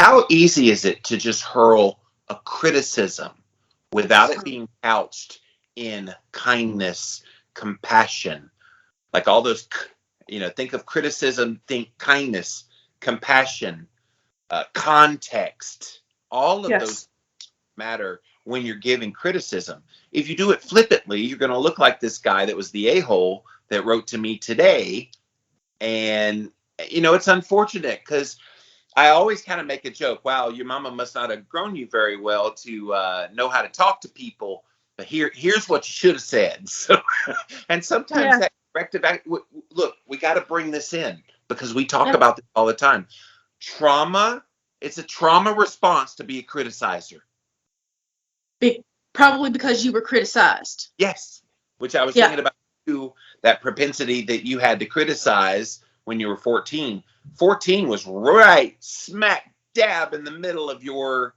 how easy is it to just hurl a criticism without it being couched in kindness, compassion, like all those, think of criticism, think kindness, compassion, context, all of those matter when you're giving criticism. If you do it flippantly, you're going to look like this guy that was the a-hole that wrote to me today. And, it's unfortunate because I always kind of make a joke. Wow, your mama must not have grown you very well to know how to talk to people. But here's what you should have said. So, and sometimes that corrective act. Look, we got to bring this in because we talk about this all the time. Trauma. It's a trauma response to be a criticizer. Probably because you were criticized. Yes, which I was thinking about too. That propensity that you had to criticize when you were 14. 14 was right smack dab in the middle of your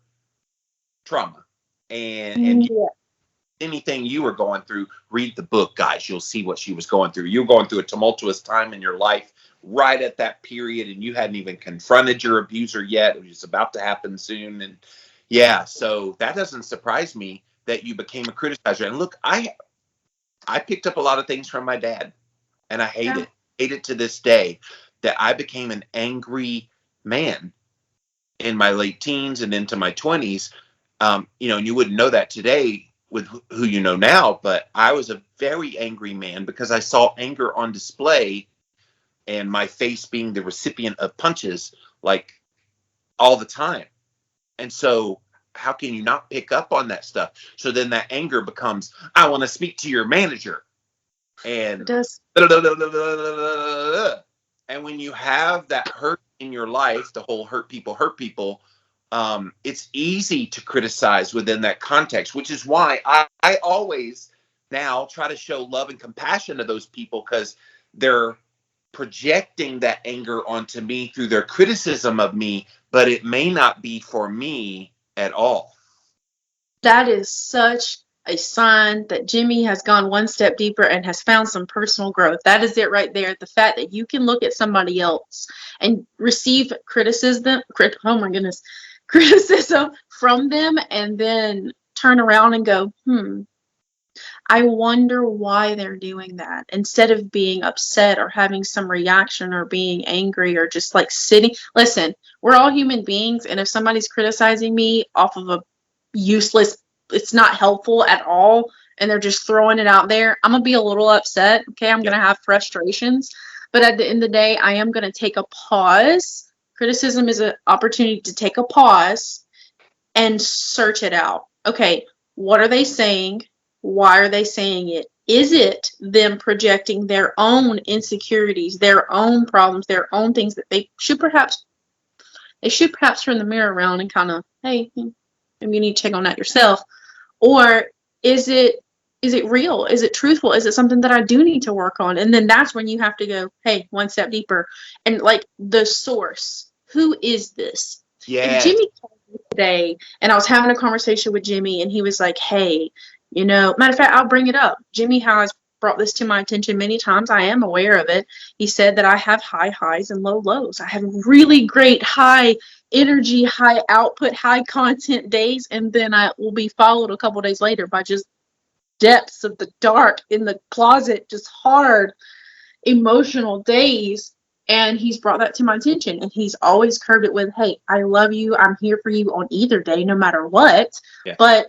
trauma. And anything you were going through, read the book, guys. You'll see what she was going through. You were going through a tumultuous time in your life right at that period, and you hadn't even confronted your abuser yet. It was just about to happen soon. And so that doesn't surprise me that you became a criticizer. And look, I picked up a lot of things from my dad, and I hate it to this day that I became an angry man in my late teens and into my 20s. And you wouldn't know that today with who you know now, but I was a very angry man because I saw anger on display and my face being the recipient of punches like all the time. And so how can you not pick up on that stuff? So then that anger becomes, I want to speak to your manager. And it does. And when you have that hurt in your life, the whole hurt people, it's easy to criticize within that context, which is why I always now try to show love and compassion to those people because they're projecting that anger onto me through their criticism of me, but it may not be for me at all. That is such a sign that Jimmy has gone one step deeper and has found some personal growth. That is it right there. The fact that you can look at somebody else and receive criticism from them and then turn around and go, I wonder why they're doing that, instead of being upset or having some reaction or being angry or just like sitting. Listen, we're all human beings, and if somebody's criticizing me off of a useless, it's not helpful at all, and they're just throwing it out there, I'm gonna be a little upset. Okay, I'm gonna have frustrations, but at the end of the day, I am gonna take a pause. Criticism is an opportunity to take a pause and search it out. Okay, what are they saying? Why are they saying it? Is it them projecting their own insecurities, their own problems, their own things that they should perhaps turn the mirror around and kind of, hey, maybe you need to check on that yourself? Or is it real? Is it truthful? Is it something that I do need to work on? And then that's when you have to go, hey, one step deeper. And like the source, who is this? Yeah. Jimmy called me today, and I was having a conversation with Jimmy, and he was like, hey, matter of fact, I'll bring it up. Jimmy has brought this to my attention many times. I am aware of it. He said that I have high highs and low lows. I have really great high energy, high output, high content days, and then I will be followed a couple days later by just depths of the dark in the closet, just hard emotional days. And he's brought that to my attention, and he's always curbed it with, hey, I love you. I'm here for you on either day, no matter what. Yeah. But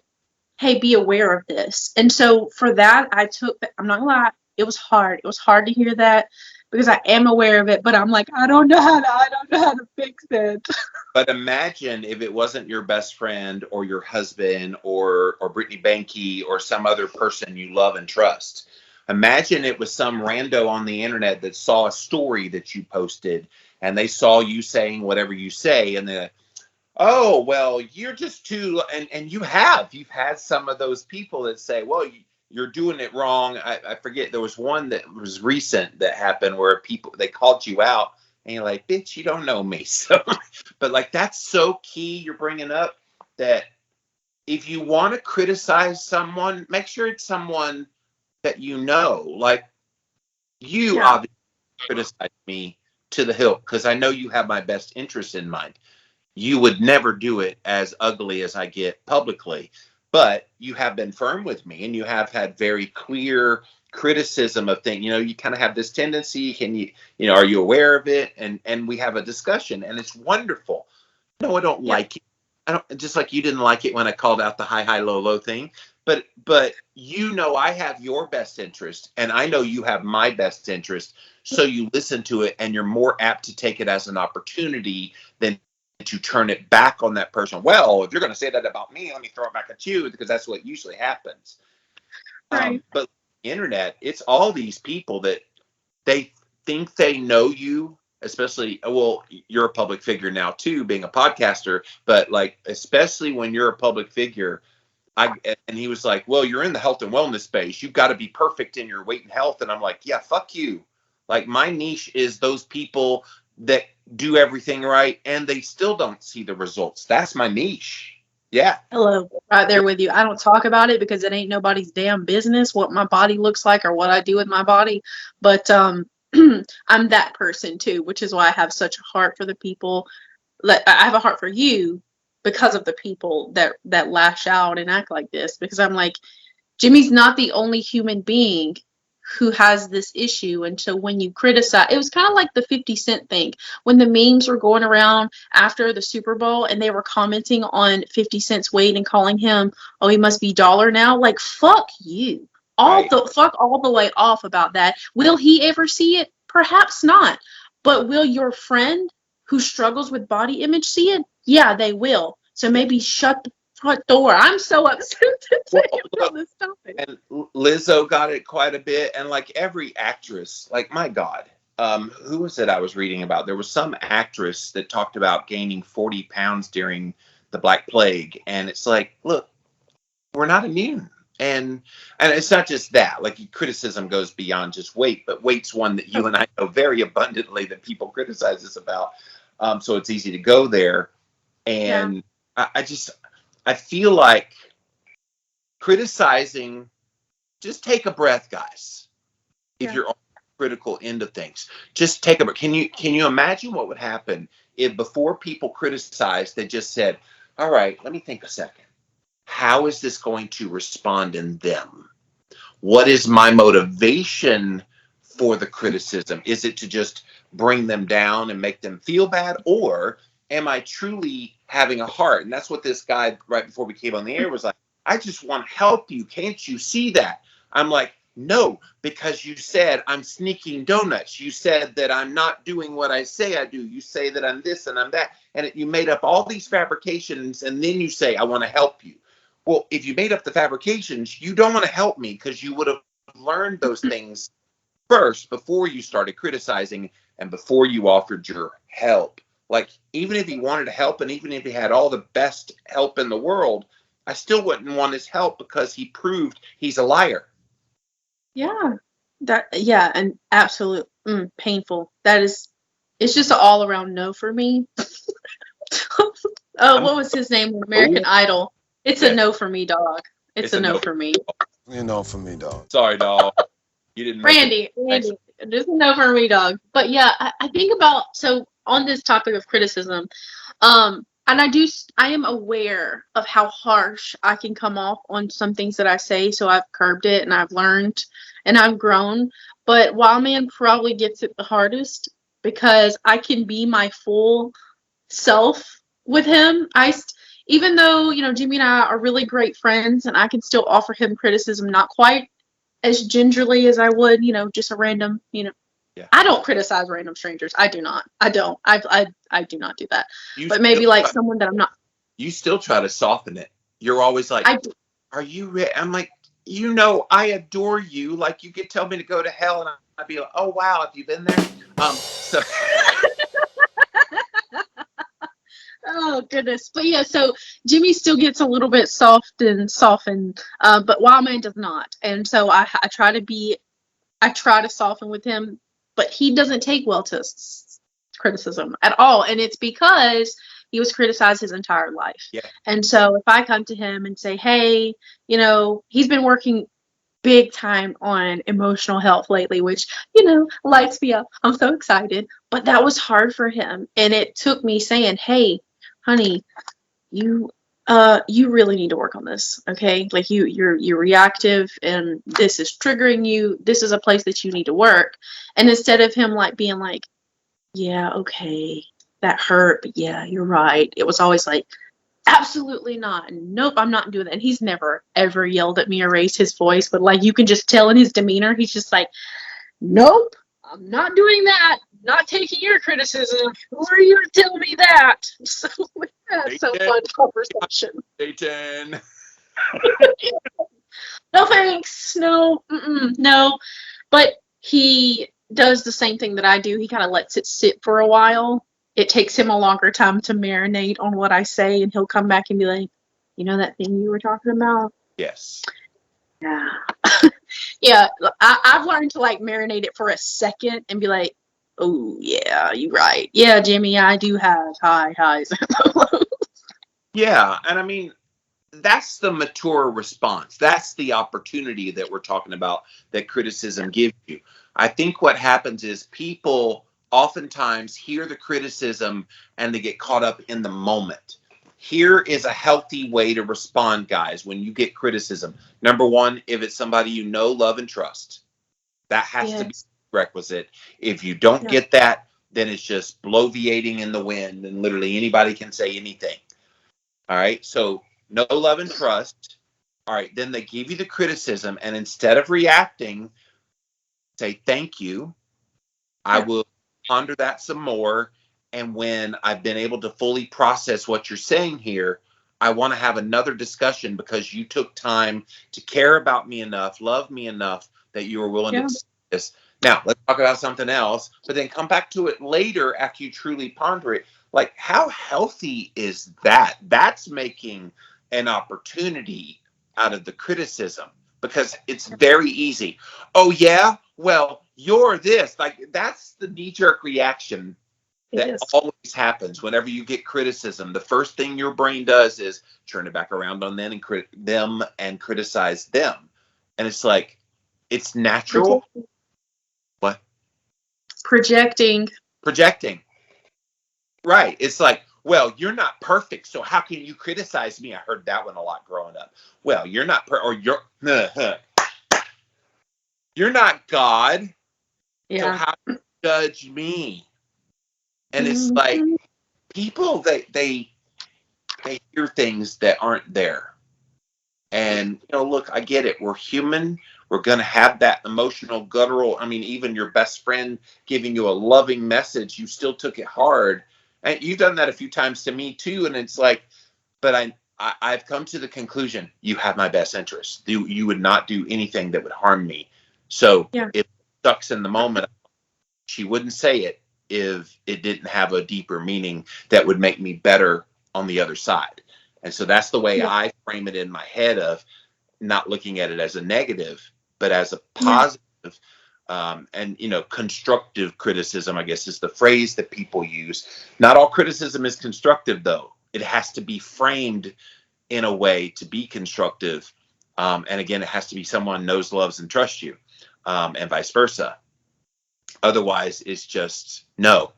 hey, be aware of this. And so for that, I'm not gonna lie, it was hard. It was hard to hear that because I am aware of it, but I'm like, I don't know how to fix it. But imagine if it wasn't your best friend or your husband or Brittany Banky or some other person you love and trust. Imagine it was some rando on the internet that saw a story that you posted and they saw you saying whatever you say, and they're, oh, well, you're just too, and you've had some of those people that say, well, you're doing it wrong. I forget, there was one that was recent that happened where they called you out and you're like, bitch, you don't know me. So, but like, that's so key you're bringing up, that if you want to criticize someone, make sure it's someone that you know. Like, you obviously criticize me to the hilt because I know you have my best interest in mind. you would never do it as ugly as I get publicly. But you have been firm with me, and you have had very clear criticism of things. You kind of have this tendency. Can are you aware of it? And we have a discussion, and it's wonderful. No, I don't like it. I don't, just like you didn't like it when I called out the high, low, low thing. But I have your best interest, and I know you have my best interest. So you listen to it, and you're more apt to take it as an opportunity than to turn it back on that person. Well, if you're going to say that about me, let me throw it back at you, because that's what usually happens. Right. But the internet, it's all these people that they think they know you, especially, well, you're a public figure now too, being a podcaster, but like, especially when you're a public figure, and he was like, well, you're in the health and wellness space. You've got to be perfect in your weight and health. And I'm like, yeah, fuck you. Like, my niche is those people that do everything right and they still don't see the results. That's my niche. Yeah. Hello, right there with you. I don't talk about it because it ain't nobody's damn business what my body looks like or what I do with my body. But I'm that person too, which is why I have such a heart for the people. I have a heart for you because of the people that lash out and act like this. Because I'm like, Jimmy's not the only human being who has this issue. And so when you criticize, it was kind of like the 50 Cent thing when the memes were going around after the Super Bowl and they were commenting on 50 Cent's weight and calling him, oh, he must be dollar now. Like, fuck you. Fuck all the way off about that. Will he ever see it? Perhaps not. But will your friend who struggles with body image see it? Yeah, they will. So maybe shut the front door. I'm so upset about this topic. And Lizzo got it quite a bit, and like every actress, like, my God, who was it I was reading about? There was some actress that talked about gaining 40 pounds during the Black Plague, and it's like, look, we're not immune. And it's not just that. Like, criticism goes beyond just weight, but weight's one that you and I know very abundantly that people criticize us about. So it's easy to go there. And yeah. I feel like criticizing, just take a breath, guys. If you're on the critical end of things, just take a breath. Can you imagine what would happen if before people criticized, they just said, all right, let me think a second. How is this going to respond in them? What is my motivation for the criticism? Is it to just bring them down and make them feel bad? Or am I truly having a heart? And that's what this guy right before we came on the air was like, I just want to help you. Can't you see that? I'm like, no, because you said I'm sneaking donuts. You said that I'm not doing what I say I do. You say that I'm this and I'm that. And you made up all these fabrications, and then you say, I want to help you. Well, if you made up the fabrications, you don't want to help me because you would have learned those things first before you started criticizing and before you offered your help. Like, even if he wanted to help and even if he had all the best help in the world, I still wouldn't want his help because he proved he's a liar. Yeah. And absolute painful. It's just an all around no for me. What was his name on American Idol? It's a no for me, dog. It's a no for me. You know for me, dog. Sorry, dog. You didn't. Randy, just a no for me, dog. But yeah, I think about, so on this topic of criticism, and I am aware of how harsh I can come off on some things that I say. So I've curbed it and I've learned and I've grown. But Wildman probably gets it the hardest because I can be my full self with him. Even though, Jimmy and I are really great friends and I can still offer him criticism, not quite as gingerly as I would, just a random, Yeah. I don't criticize random strangers. I do not. I don't. I do not do that. But maybe like someone that I'm not. You still try to soften it. You're always like, are you I'm like, I adore you. Like, you could tell me to go to hell and I'd be like, oh, wow, have you been there? So. Oh, goodness. But yeah, so Jimmy still gets a little bit soft and softened, but Wildman does not. And so I try to soften with him, but he doesn't take well to criticism at all. And it's because he was criticized his entire life. Yeah. And so if I come to him and say, hey, he's been working big time on emotional health lately, which, lights me up. I'm so excited. But that was hard for him. And it took me saying, hey, honey, you really need to work on this, okay? Like you're reactive and this is triggering you. This is a place that you need to work. And instead of him like being like, yeah, okay, that hurt, but yeah, you're right. It was always like, absolutely not. Nope, I'm not doing that. And he's never ever yelled at me or raised his voice, but like you can just tell in his demeanor, he's just like, nope, I'm not doing that. Not taking your criticism. Who are you to tell me that? So that's so fun conversation. Satan. No thanks. No, no. But he does the same thing that I do. He kind of lets it sit for a while. It takes him a longer time to marinate on what I say, and he'll come back and be like, you know that thing you were talking about? Yes. Yeah. Yeah, I've learned to like marinate it for a second and be like, oh yeah, you're right. Yeah, Jimmy, I do have highs and lows. Yeah, and I mean, that's the mature response. That's the opportunity that we're talking about that criticism gives you. I think what happens is people oftentimes hear the criticism and they get caught up in the moment. Here is a healthy way to respond, guys, when you get criticism. Number one, if it's somebody you know, love, and trust, that has to be requisite. If you don't get that, then it's just bloviating in the wind and literally anybody can say anything. All right. So no love and trust. All right. Then they give you the criticism, and instead of reacting, say thank you. I will ponder that some more. And when I've been able to fully process what you're saying here, I want to have another discussion because you took time to care about me enough, love me enough that you were willing to do this. Now, let's talk about something else, but then come back to it later after you truly ponder it. Like, how healthy is that? That's making an opportunity out of the criticism because it's very easy. Oh, yeah? Well, you're this. Like, that's the knee-jerk reaction that always happens whenever you get criticism. The first thing your brain does is turn it back around on them and criticize them. And it's like, it's natural. What? Projecting. Right. It's like, well, you're not perfect, so how can you criticize me? I heard that one a lot growing up. Well, you're not you're not God. Yeah. So how do you judge me? And it's like people they hear things that aren't there. And look, I get it. We're human. We're going to have that emotional, guttural. I mean, even your best friend giving you a loving message, you still took it hard. And you've done that a few times to me too. And it's like, but I've come to the conclusion you have my best interest. You would not do anything that would harm me. So if it sucks in the moment, she wouldn't say it if it didn't have a deeper meaning that would make me better on the other side. And so that's the way I frame it in my head, of not looking at it as a negative, but as a positive. And constructive criticism, I guess, is the phrase that people use. Not all criticism is constructive, though. It has to be framed in a way to be constructive. And again, it has to be someone knows, loves, and trusts you, and vice versa. Otherwise, it's just no,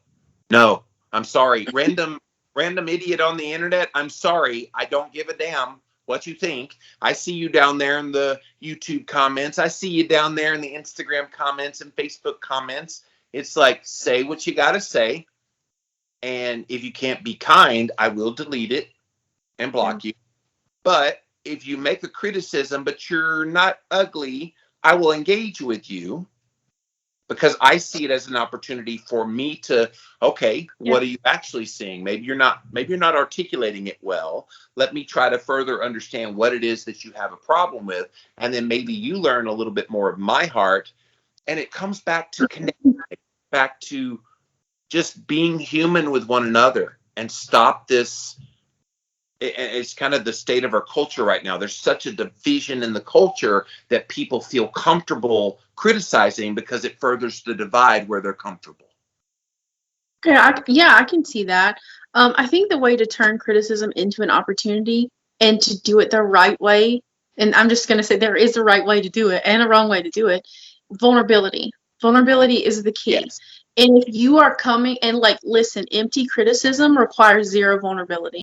I'm sorry. Random idiot on the internet. I'm sorry. I don't give a damn what you think. I see you down there in the YouTube comments. I see you down there in the Instagram comments and Facebook comments. It's like, say what you got to say. And if you can't be kind, I will delete it and block you. But if you make a criticism, but you're not ugly, I will engage with you. Because I see it as an opportunity for me to, what are you actually seeing? Maybe you're not articulating it well. Let me try to further understand what it is that you have a problem with. And then maybe you learn a little bit more of my heart. And it comes back to connecting, back to just being human with one another, and stop this. It's kind of the state of our culture right now. There's such a division in the culture that people feel comfortable criticizing because it furthers the divide where they're comfortable. I can see that. I think the way to turn criticism into an opportunity and to do it the right way, and I'm just going to say there is a right way to do it and a wrong way to do it. Vulnerability is the key. And if you are coming and listen, empty criticism requires zero vulnerability.